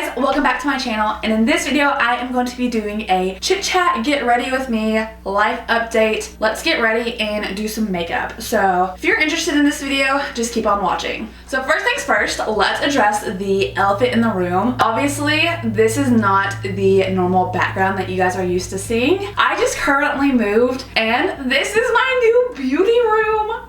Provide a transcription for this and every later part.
guys, welcome back to my channel, and in this video I am going to be doing a chit chat, get ready with me, life update. Let's get ready and do some makeup. So if you're interested in this video, just keep on watching. So first things first, let's address the elephant in the room. Obviously, this is not the normal background that you guys are used to seeing. I just currently moved and this is my new beauty room.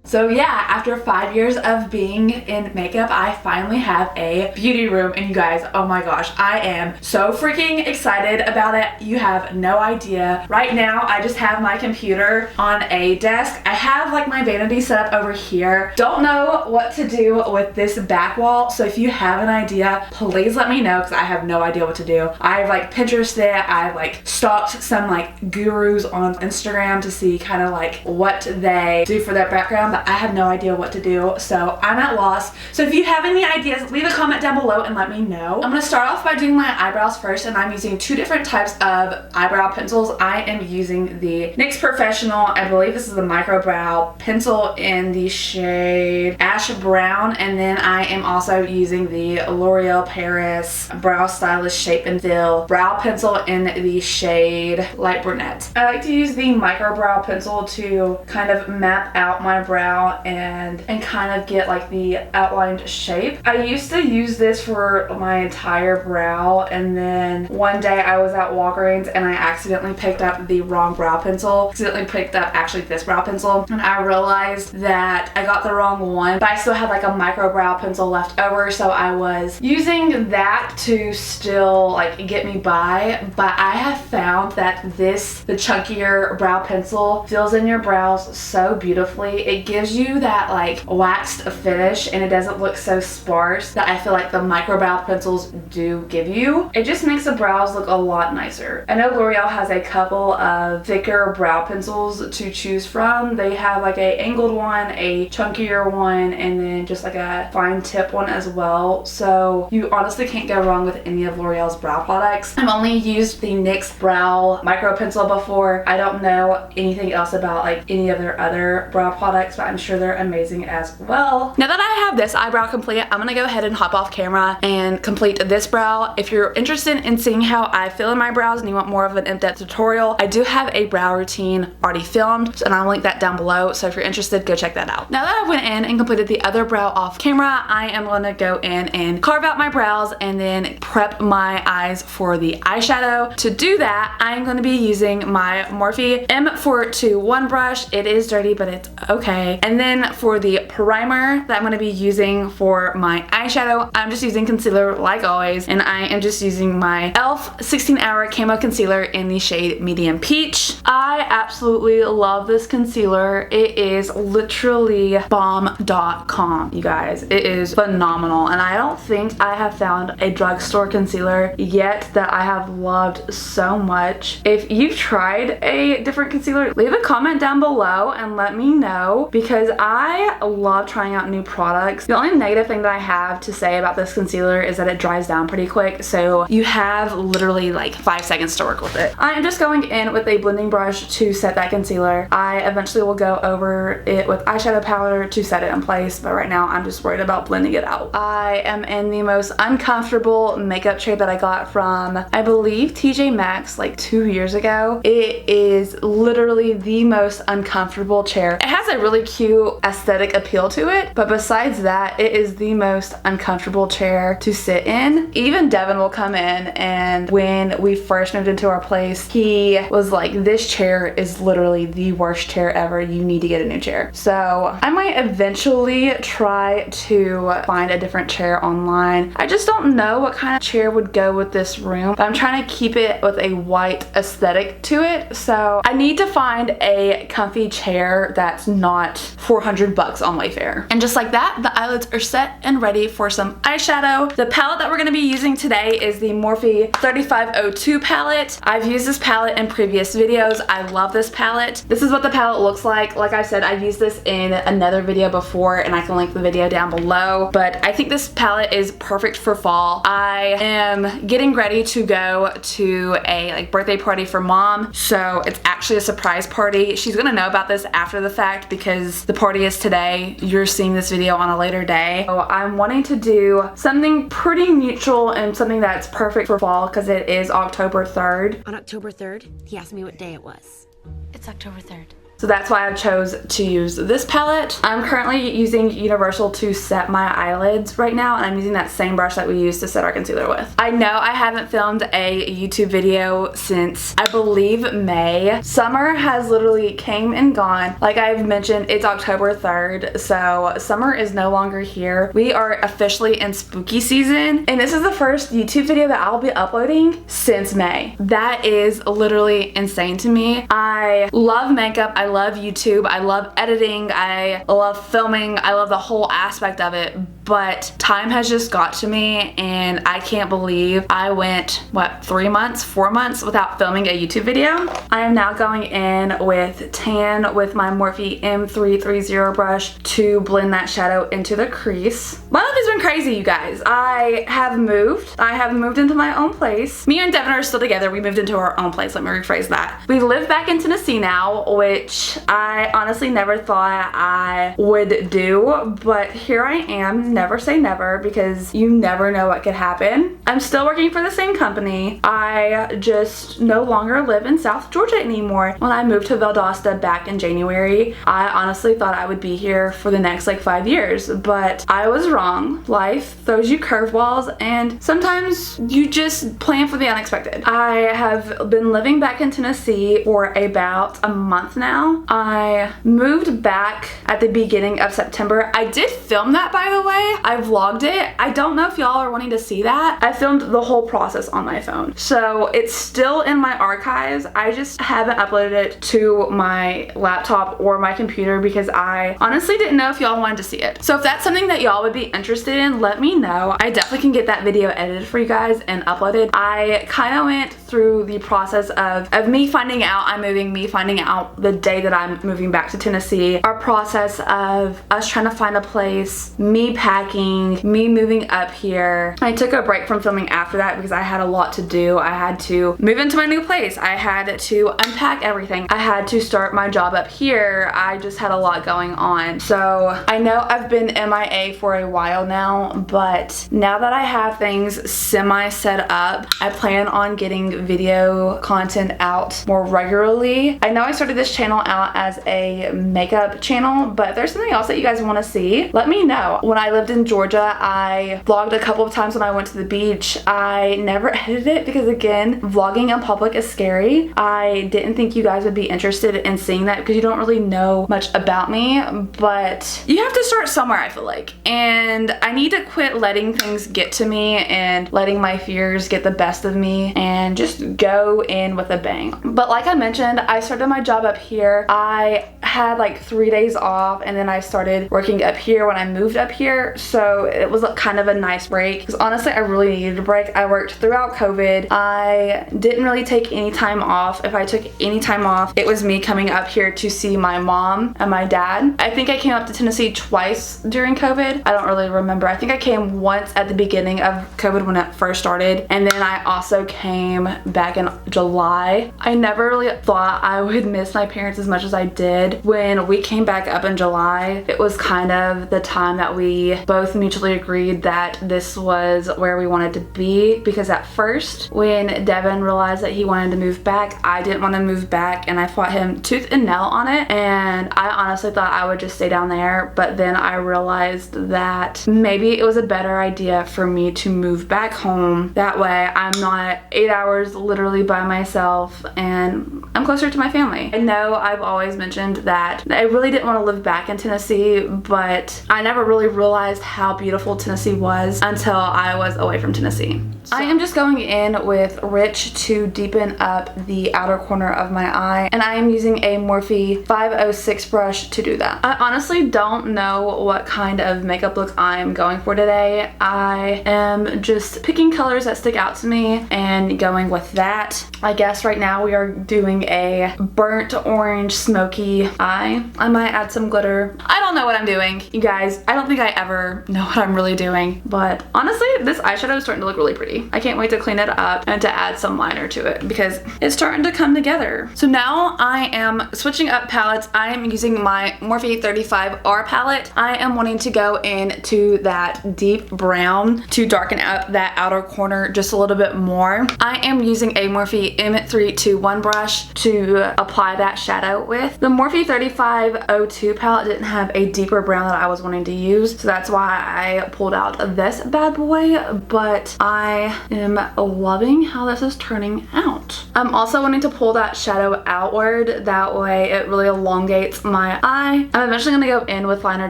So yeah, after 5 years of being in makeup, I finally have a beauty room, and you guys, oh my gosh, I am so freaking excited about it. You have no idea. Right now, I just have my computer on a desk. I have like my vanity set up over here. Don't know what to do with this back wall, so if you have an idea, please let me know because I have no idea what to do. I've like Pinterested it, I've like stalked some like gurus on Instagram to see kind of like what they do for their background, but I have no idea what to do, so I'm at loss. So if you have any ideas, leave a comment down below and let me know. I'm gonna start off by doing my eyebrows first, and I'm using two different types of eyebrow pencils. I am using the NYX Professional, I believe this is the micro brow pencil in the shade Ash Brown, and then I am also using the L'Oreal Paris Brow Stylist Shape and Fill brow pencil in the shade Light Brunette. I like to use the micro brow pencil to kind of map out my brow and kind of get like the outlined shape. I used to use this for my entire brow, and then one day I was at Walgreens and I accidentally picked up the wrong brow pencil. Accidentally picked up actually this brow pencil, and I realized that I got the wrong one, but I still had like a micro brow pencil left over, so I was using that to still like get me by. But I have found that the chunkier brow pencil fills in your brows so beautifully. It gives you that like waxed finish, and it doesn't look so sparse that I feel like the micro brow pencils do give you. It just makes the brows look a lot nicer. I know L'Oreal has a couple of thicker brow pencils to choose from. They have like a angled one, a chunkier one, and then just like a fine tip one as well. So you honestly can't go wrong with any of L'Oreal's brow products. I've only used the NYX brow micro pencil before. I don't know anything else about like any of their other brow products, but I'm sure they're amazing as well. Now that I have this eyebrow complete, I'm gonna go ahead and hop off camera and complete this brow. If you're interested in seeing how I fill in my brows and you want more of an in-depth tutorial, I do have a brow routine already filmed, and I'll link that down below, so if you're interested, go check that out. Now that I went in and completed the other brow off camera, I am gonna go in and carve out my brows and then prep my eyes for the eyeshadow. To do that, I'm gonna be using my Morphe M421 brush. It is dirty, but it's okay. And then for the primer that I'm going to be using for my eyeshadow, I'm just using concealer like always, and I am just using my e.l.f. 16-hour Camo Concealer in the shade Medium Peach. I absolutely love this concealer. It is literally bomb.com, you guys. It is phenomenal, and I don't think I have found a drugstore concealer yet that I have loved so much. If you've tried a different concealer, leave a comment down below and let me know, because I love trying out new products. The only negative thing that I have to say about this concealer is that it dries down pretty quick, so you have literally like 5 seconds to work with it. I am just going in with a blending brush to set that concealer. I eventually will go over it with eyeshadow powder to set it in place, but right now I'm just worried about blending it out. I am in the most uncomfortable makeup chair that I got from, I believe, TJ Maxx like 2 years ago. It is literally the most uncomfortable chair. It has a really cute aesthetic appeal to it, but besides that, it is the most uncomfortable chair to sit in. Even Devin will come in, and when we first moved into our place, he was like, this chair is literally the worst chair ever. You need to get a new chair. So I might eventually try to find a different chair online. I just don't know what kind of chair would go with this room, but I'm trying to keep it with a white aesthetic to it. So I need to find a comfy chair that's not $400 on Wayfair. And just like that, the eyelids are set and ready for some eyeshadow. The palette that we're going to be using today is the Morphe 3502 palette. I've used this palette in previous videos. I love this palette. This is what the palette looks like. Like I said, I've used this in another video before, and I can link the video down below, but I think this palette is perfect for fall. I am getting ready to go to a like birthday party for mom, so it's actually a surprise party. She's gonna know about this after the fact because because the party is today, you're seeing this video on a later day. So I'm wanting to do something pretty neutral and something that's perfect for fall because it is October 3rd. On October 3rd, he asked me what day it was. It's October 3rd. So that's why I chose to use this palette. I'm currently using Universal to set my eyelids right now, and I'm using that same brush that we used to set our concealer with. I know I haven't filmed a YouTube video since, I believe, May. Summer has literally came and gone. Like I've mentioned, it's October 3rd, so summer is no longer here. We are officially in spooky season, and this is the first YouTube video that I'll be uploading since May. That is literally insane to me. I love makeup. I love YouTube, I love editing, I love filming, I love the whole aspect of it, but time has just got to me and I can't believe I went, what, 4 months without filming a YouTube video. I am now going in with tan with my Morphe M330 brush to blend that shadow into the crease. My life has been crazy, you guys. I have moved into my own place. Me and Devin are still together. We moved into our own place, let me rephrase that. We live back in Tennessee now, which I honestly never thought I would do, but here I am. Never say never because you never know what could happen. I'm still working for the same company. I just no longer live in South Georgia anymore. When I moved to Valdosta back in January, I honestly thought I would be here for the next like 5 years, but I was wrong. Life throws you curveballs and sometimes you just plan for the unexpected. I have been living back in Tennessee for about a month now. I moved back at the beginning of September. I did film that, by the way. I vlogged it. I don't know if y'all are wanting to see that. I filmed the whole process on my phone. So it's still in my archives. I just haven't uploaded it to my laptop or my computer because I honestly didn't know if y'all wanted to see it. So if that's something that y'all would be interested in, let me know. I definitely can get that video edited for you guys and uploaded. I kind of went through the process of me finding out I'm moving, me finding out the day that I'm moving back to Tennessee, our process of us trying to find a place, me packing, me moving up here. I took a break from filming after that because I had a lot to do. I had to move into my new place. I had to unpack everything. I had to start my job up here. I just had a lot going on. So I know I've been MIA for a while now, but now that I have things semi set up, I plan on getting video content out more regularly. I know I started this channel out as a makeup channel, but if there's something else that you guys want to see, let me know. When I lived in Georgia, I vlogged a couple of times when I went to the beach. I never edited it because, again, vlogging in public is scary. I didn't think you guys would be interested in seeing that because you don't really know much about me, but you have to start somewhere, I feel like, and I need to quit letting things get to me and letting my fears get the best of me and just go in with a bang. But like I mentioned, I started my job up here. I had like 3 days off and then I started working up here when I moved up here, so it was kind of a nice break because honestly I really needed a break. I worked throughout COVID. I didn't really take any time off. If I took any time off, it was me coming up here to see my mom and my dad. I think I came up to Tennessee twice during COVID. I don't really remember. I think I came once at the beginning of COVID when it first started, and then I also came back in July. I never really thought I would miss my parents as much as I did. When we came back up in July, it was kind of the time that we both mutually agreed that this was where we wanted to be, because at first when Devin realized that he wanted to move back, I didn't want to move back and I fought him tooth and nail on it, and I honestly thought I would just stay down there, but then I realized that maybe it was a better idea for me to move back home. That way I'm not 8 hours literally by myself and I'm closer to my family. I know I've always mentioned that I really didn't want to live back in Tennessee, but I never really realized how beautiful Tennessee was until I was away from Tennessee. So I am just going in with Rich to deepen up the outer corner of my eye, and I am using a Morphe 506 brush to do that. I honestly don't know what kind of makeup look I'm going for today. I am just picking colors that stick out to me and going with that. I guess right now we are doing a burnt orange smoky eye. I might add some glitter. I don't know what I'm doing, you guys. I don't think I ever never know what I'm really doing. But honestly, this eyeshadow is starting to look really pretty. I can't wait to clean it up and to add some liner to it because it's starting to come together. So now I am switching up palettes. I am using my Morphe 35R palette. I am wanting to go into that deep brown to darken up that outer corner just a little bit more. I am using a Morphe M321 brush to apply that shadow with. The Morphe 3502 palette didn't have a deeper brown that I was wanting to use, so that's why I pulled out this bad boy, but I am loving how this is turning out. I'm also wanting to pull that shadow outward, that way it really elongates my eye. I'm eventually going to go in with liner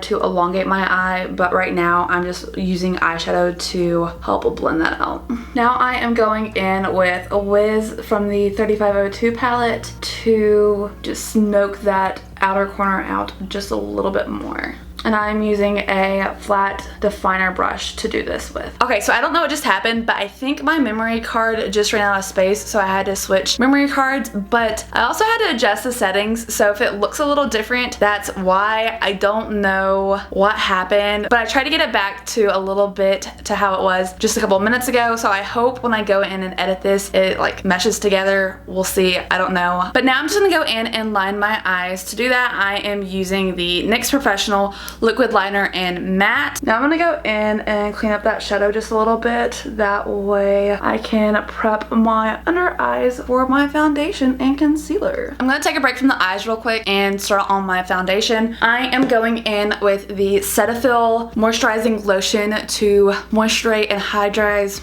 to elongate my eye, but right now I'm just using eyeshadow to help blend that out. Now I am going in with a Wiz from the 3502 palette to just smoke that outer corner out just a little bit more. And I'm using a flat definer brush to do this with. Okay, so I don't know what just happened, but I think my memory card just ran out of space, so I had to switch memory cards, but I also had to adjust the settings, so if it looks a little different, that's why. I don't know what happened, but I tried to get it back to a little bit to how it was just a couple minutes ago, so I hope when I go in and edit this, it like meshes together. We'll see, I don't know. But now I'm just gonna go in and line my eyes. To do that, I am using the NYX Professional liquid liner in matte. Now I'm gonna go in and clean up that shadow just a little bit. That way I can prep my under eyes for my foundation and concealer. I'm gonna take a break from the eyes real quick and start on my foundation. I am going in with the Cetaphil Moisturizing Lotion to moisture and hydrate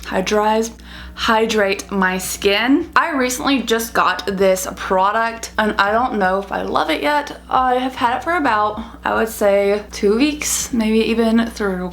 my skin. I recently just got this product and I don't know if I love it yet. I have had it for about, I would say, 2 weeks, maybe even 3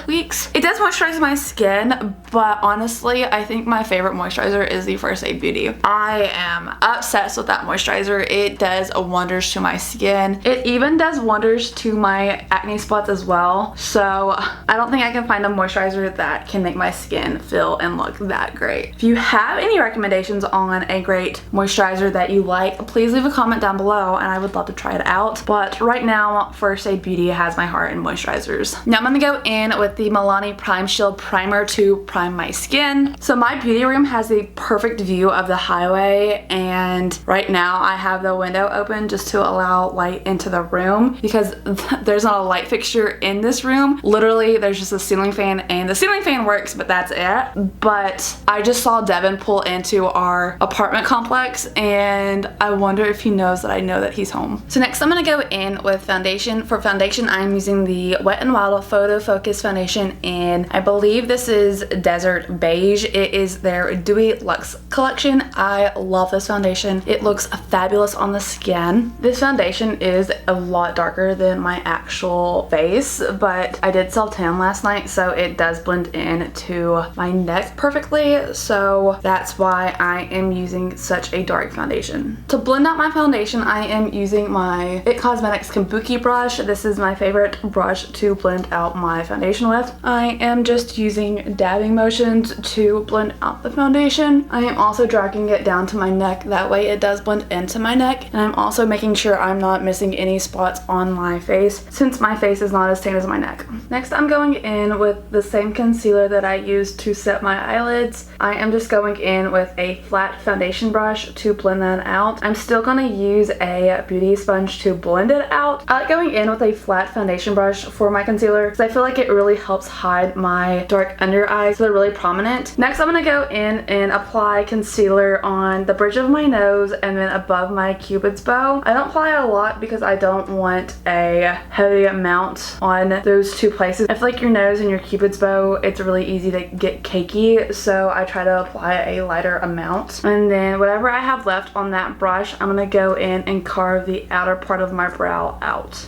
weeks. It does moisturize my skin, but honestly, I think my favorite moisturizer is the First Aid Beauty. I am obsessed with that moisturizer. It does wonders to my skin. It even does wonders to my acne spots as well. So I don't think I can find a moisturizer that can make my skin feel and look that great. If you have any recommendations on a great moisturizer that you like, please leave a comment down below and I would love to try it out. But right now, First Aid Beauty has my heart in moisturizers. Now I'm gonna go in with the Milani Prime Shield Primer to prime my skin. So my beauty room has the perfect view of the highway, and right now I have the window open just to allow light into the room because there's not a light fixture in this room. Literally, there's just a ceiling fan, and the ceiling fan works, but that's it. But I just saw Devin pull into our apartment complex and I wonder if he knows that I know that he's home. So next I'm gonna go in with foundation. For foundation, I'm using the Wet n Wild Photo Focus Foundation in, I believe this is Desert Beige. It is their Dewy Luxe collection. I love this foundation. It looks fabulous on the skin. This foundation is a lot darker than my actual face, but I did self-tan last night, so it does blend in to my neck perfectly. So that's why I am using such a dark foundation. To blend out my foundation, I am using my IT Cosmetics Kabuki brush. This is my favorite brush to blend out my foundation with. I am just using dabbing motions to blend out the foundation. I am also dragging it down to my neck. That way it does blend into my neck. And I'm also making sure I'm not missing any spots on my face since my face is not as tan as my neck. Next, I'm going in with the same concealer that I used to set my eyelids. I am just going in with a flat foundation brush to blend that out. I'm still going to use a beauty sponge to blend it out. I like going in with a flat foundation brush for my concealer because I feel like it really helps hide my dark under eyes so they're really prominent. Next, I'm going to go in and apply concealer on the bridge of my nose and then above my cupid's bow. I don't apply a lot because I don't want a heavy amount on those two places. I feel like your nose and your cupid's bow, it's really easy to get cakey, so I try to apply a lighter amount. And then whatever I have left on that brush, I'm gonna go in and carve the outer part of my brow out.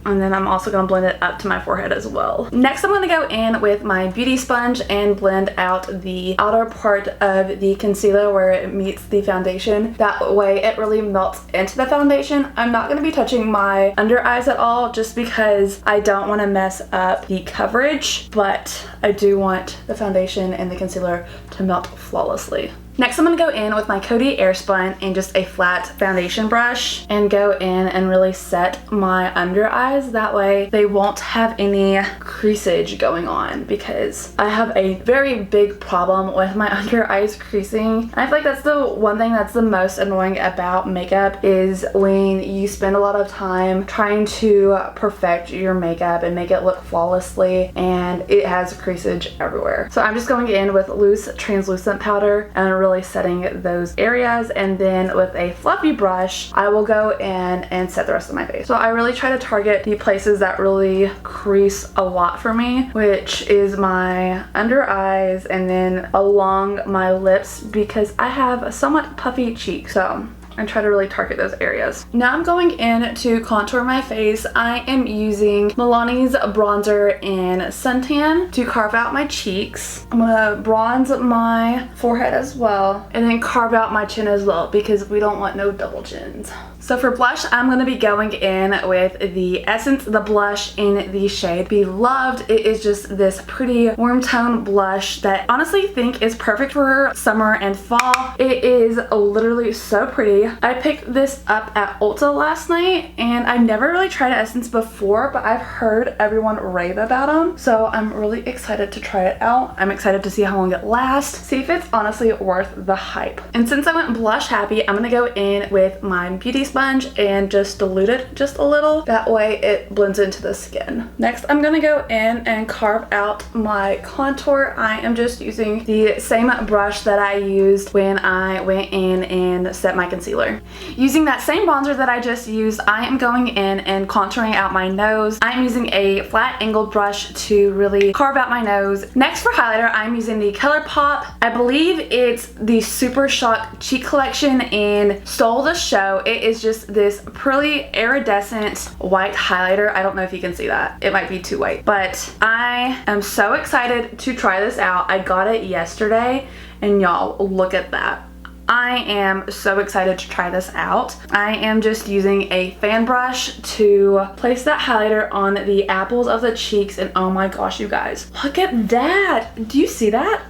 And then I'm also going to blend it up to my forehead as well. Next, I'm going to go in with my beauty sponge and blend out the outer part of the concealer where it meets the foundation. That way it really melts into the foundation. I'm not going to be touching my under eyes at all just because I don't want to mess up the coverage, but I do want the foundation and the concealer to melt flawlessly. Next, I'm going to go in with my Coty Air Spun and just a flat foundation brush and go in and really set my under eyes. That way they won't have any creasage going on, because I have a very big problem with my under eyes creasing. And I feel like that's the one thing that's the most annoying about makeup, is when you spend a lot of time trying to perfect your makeup and make it look flawlessly and it has creasage everywhere. So I'm just going in with loose translucent powder and really setting those areas, and then with a fluffy brush I will go in and set the rest of my face. So I really try to target the places that really crease a lot for me, which is my under eyes and then along my lips, because I have somewhat puffy cheeks. So and try to really target those areas. Now I'm going in to contour my face. I am using Milani's Bronzer in Suntan to carve out my cheeks. I'm gonna bronze my forehead as well, and then carve out my chin as well, because we don't want no double chins. So for blush, I'm going to be going in with the Essence, the blush in the shade Beloved. It is just this pretty warm tone blush that I honestly think is perfect for summer and fall. It is literally so pretty. I picked this up at Ulta last night, and I've never really tried Essence before, but I've heard everyone rave about them. So I'm really excited to try it out. I'm excited to see how long it lasts, see if it's honestly worth the hype. And since I went blush happy, I'm going to go in with my beauty sponge and just dilute it just a little. That way it blends into the skin. Next, I'm gonna go in and carve out my contour. I am just using the same brush that I used when I went in and set my concealer. Using that same bronzer that I just used, I am going in and contouring out my nose. I'm using a flat angled brush to really carve out my nose. Next, for highlighter, I'm using the ColourPop. I believe it's the Super Shock Cheek Collection in Stole the Show. It is just this pretty iridescent white highlighter. I don't know if you can see that. It might be too white, but I am so excited to try this out. I got it yesterday, and y'all, look at that. I am so excited to try this out. I am just using a fan brush to place that highlighter on the apples of the cheeks, and oh my gosh, you guys, look at that. Do you see that?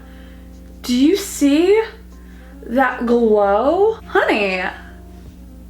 Do you see that glow? Honey,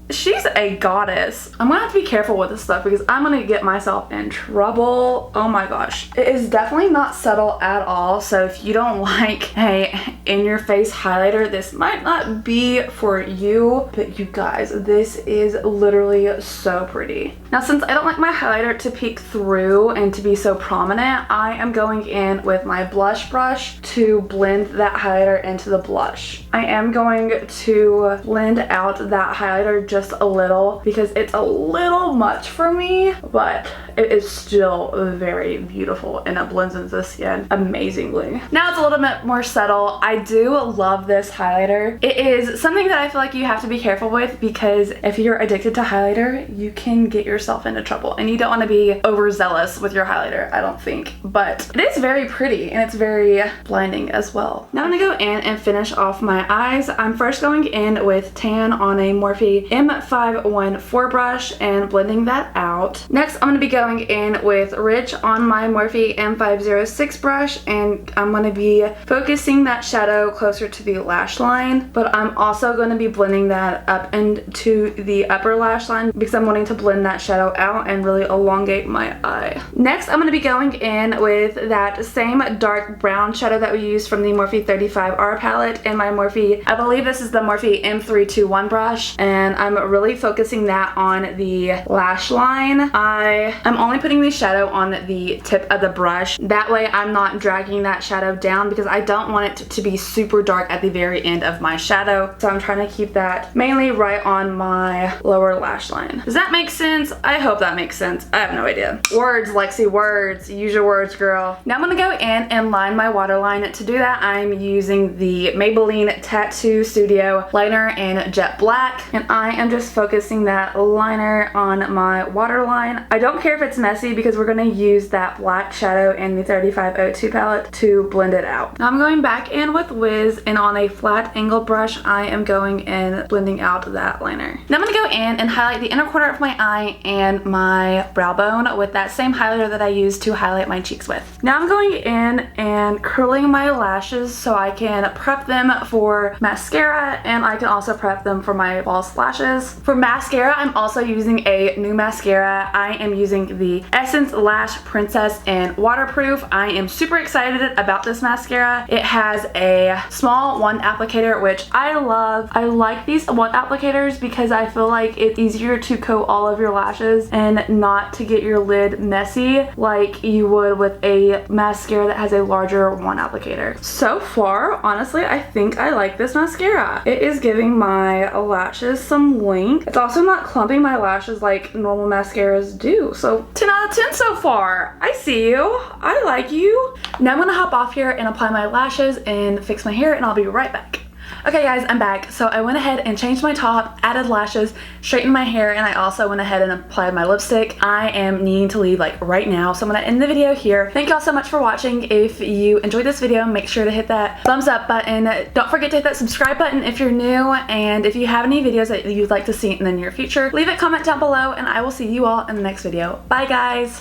she's a goddess. I'm gonna have to be careful with this stuff because I'm gonna get myself in trouble. Oh my gosh. It is definitely not subtle at all. So if you don't like a in-your-face highlighter, this might not be for you. But you guys, this is literally so pretty. Now, since I don't like my highlighter to peek through and to be so prominent, I am going in with my blush brush to blend that highlighter into the blush. I am going to blend out that highlighter just a little because it's a little much for me, but it is still very beautiful and it blends into the skin amazingly. Now it's a little bit more subtle. I do love this highlighter. It is something that I feel like you have to be careful with, because if you're addicted to highlighter, you can get yourself into trouble, and you don't want to be overzealous with your highlighter, I don't think. But it is very pretty and it's very blinding as well. Now I'm gonna go in and finish off my eyes. I'm first going in with tan on a Morphe M514 brush and blending that out. Next, I'm going to be going in with Rich on my Morphe M506 brush, and I'm going to be focusing that shadow closer to the lash line, but I'm also going to be blending that up into the upper lash line because I'm wanting to blend that shadow out and really elongate my eye. Next, I'm going to be going in with that same dark brown shadow that we used from the Morphe 35R palette in my Morphe, I believe this is the Morphe M321 brush, and I'm really focusing that on the lash line. I'm only putting the shadow on the tip of the brush. That way I'm not dragging that shadow down because I don't want it to be super dark at the very end of my shadow. So I'm trying to keep that mainly right on my lower lash line. Does that make sense? I hope that makes sense. I have no idea. Words, Lexi, words. Use your words, girl. Now I'm gonna go in and line my waterline. To do that, I'm using the Maybelline Tattoo Studio liner in Jet Black, and I am just focusing that liner on my waterline. I don't care if it's messy because we're going to use that black shadow in the 3502 palette to blend it out. Now I'm going back in with Wiz, and on a flat angle brush I am going in blending out that liner. Now I'm going to go in and highlight the inner corner of my eye and my brow bone with that same highlighter that I used to highlight my cheeks with. Now I'm going in and curling my lashes so I can prep them for mascara, and I can also prep them for my false lashes. For mascara, I'm also using a new mascara. I am using the Essence Lash Princess in Waterproof. I am super excited about this mascara. It has a small wand applicator, which I love. I like these wand applicators because I feel like it's easier to coat all of your lashes and not to get your lid messy like you would with a mascara that has a larger wand applicator. So far, honestly, I think I like this mascara. It is giving my lashes some length. It's also not clumping my lashes like normal mascaras do. So 10 out of 10 so far. I see you. I like you. Now I'm gonna hop off here and apply my lashes and fix my hair, and I'll be right back. Okay guys, I'm back. So I went ahead and changed my top, added lashes, straightened my hair, and I also went ahead and applied my lipstick. I am needing to leave like right now, so I'm gonna end the video here. Thank y'all so much for watching. If you enjoyed this video, make sure to hit that thumbs up button. Don't forget to hit that subscribe button if you're new, and if you have any videos that you'd like to see in the near future, leave a comment down below, and I will see you all in the next video. Bye guys!